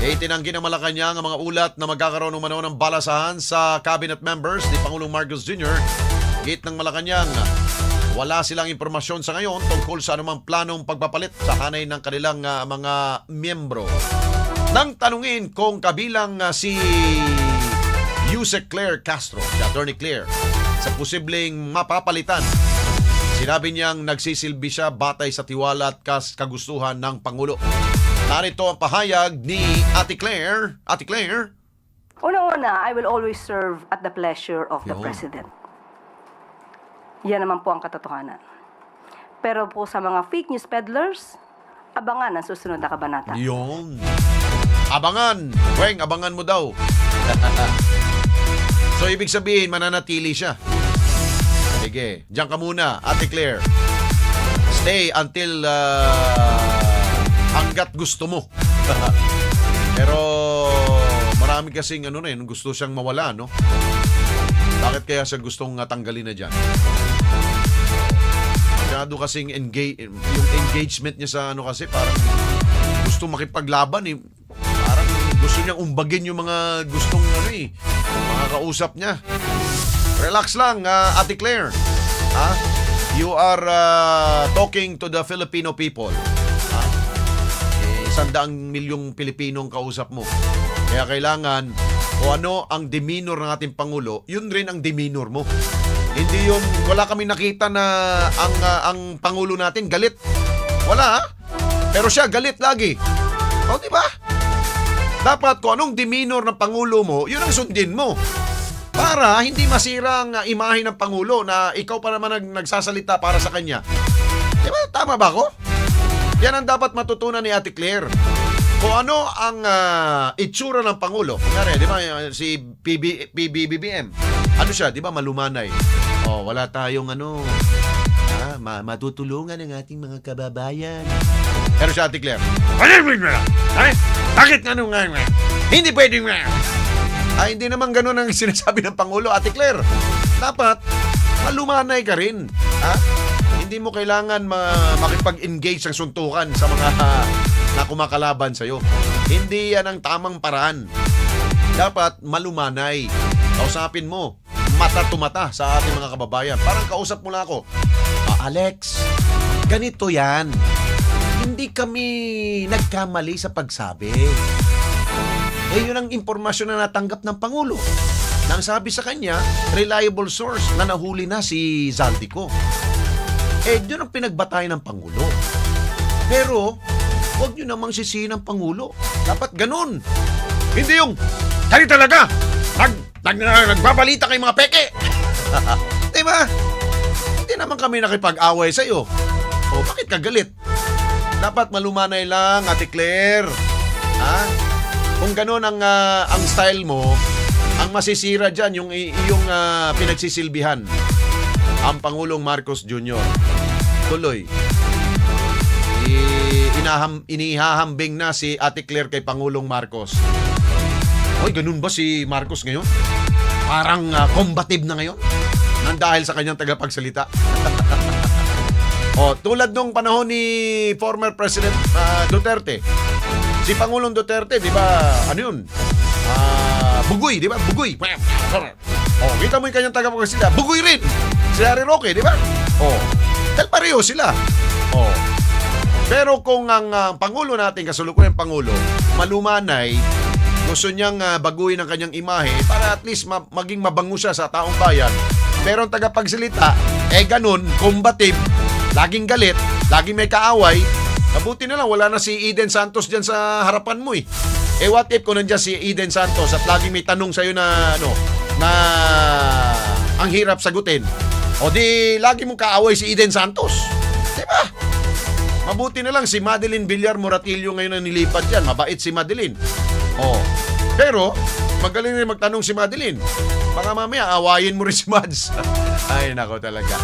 Itinanggi ng Malacanang ang mga ulat na magkakaroon ng ng balasahan sa cabinet members ni Pangulong Marcos Jr. Git ng Malacanang, wala silang impormasyon sa ngayon tungkol sa anumang planong pagpapalit sa hanay ng kanilang mga miyembro. Nang tanungin kung kabilang si Yusek Claire Castro, si Attorney Claire, sa posibleng mapapalitan, sinabi niyang nagsisilbi siya batay sa tiwala at kagustuhan ng Pangulo. Narito ang pahayag ni Ate Claire. Ate Claire? Una-una, I will always serve at the pleasure of the President. Yan naman po ang katotohanan. Pero po sa mga fake news peddlers, abangan ang susunod na kabanata. Yun. Abangan. Weng, abangan mo daw. So, ibig sabihin, mananatili siya. Sige, diyan ka muna, Ate Claire. Stay until hanggat gusto mo. Pero marami kasing gusto siyang mawala, no? Bakit kaya siya gustong tanggalin na dyan? Masyado kasing yung engagement niya sa kasi parang gusto makipaglaban eh. Parang gusto niyang umbagin yung mga gustong mga kausap niya. Relax lang, Ate Claire. You are talking to the Filipino people. 100 milyong Pilipinong kausap mo. Kaya kailangan o ano ang demeanor ng ating Pangulo, yun rin ang demeanor mo. Hindi yun, wala kami nakita na ang Pangulo natin galit. Wala, pero siya galit lagi. O, di ba? Dapat kung anong demeanor ng Pangulo mo, yun ang sundin mo. Para hindi masira ang imahe ng Pangulo na ikaw pa naman nagsasalita para sa kanya. Di ba? Tama ba ako? Yan ang dapat matutunan ni Ate Claire. Kung ano ang itsura ng Pangulo. Kunyari, di ba, si PBBM. Ano siya, di ba, malumanay. Oh, wala tayong matutulungan ng ating mga kababayan. Pero siya, Ate Claire, bakit nga hindi pwedeng hindi naman ganun ang sinasabi ng Pangulo, Ate Claire. Dapat, malumanay ka rin. Hindi mo kailangan makipag-engage ng suntukan sa mga na kumakalaban sa'yo. Hindi yan ang tamang paraan. Dapat malumanay. Kausapin mo, mata-to-mata sa ating mga kababayan. Parang kausap mo na ako, Alex, ganito yan. Hindi kami nagkamali sa pagsabi. Yun ang impormasyon na natanggap ng Pangulo. Nang sabi sa kanya, reliable source na nahuli na si Zaldico. Yun ang pinagbatayan ng Pangulo. Pero, huwag nyo namang sisihin ng Pangulo. Dapat ganun. Hindi yung, tali talaga, nagbabalita kay mga peke. Diba? Hindi naman kami nakipag-away sa'yo. Bakit ka galit? Dapat malumanay lang, Ate Claire. Kung ganun ang style mo, ang masisira dyan, yung pinagsisilbihan. Ang Pangulong Marcos Jr. Tuloy. Inihahambing na si Ate Claire kay Pangulong Marcos. Ganun ba si Marcos ngayon? Parang combative na ngayon? Nang dahil sa kanyang tagapagsalita. Tulad nung panahon ni former President Duterte. Si Pangulong Duterte, di ba, bugoy, di ba? Bugoy. Kita mo yung kanyang tagapagsalita. Bugoy rin. Si Harry Roque, di ba? Dahil pareho sila. Pero kung ang Pangulo natin, kasulukuyang Pangulo, malumanay, gusto niyang baguhin ang kanyang imahe para at least maging mabango siya sa taong bayan. Pero ang tagapagsalita, ganun, combative, laging galit, laging may kaaway. Mabuti na lang, wala na si Eden Santos dyan sa harapan mo eh. What if kung nandiyan si Eden Santos at laging may tanong sa'yo na ang hirap sagutin? Di lagi mong kaaway si Eden Santos. Diba? Mabuti na lang si Madeline Villar Moratillo ngayon na nilipat dyan. Mabait si Madeline. Pero, magaling rin magtanong si Madeline. Baka mamaya, awayin mo rin si Mads. Ay, nako talaga.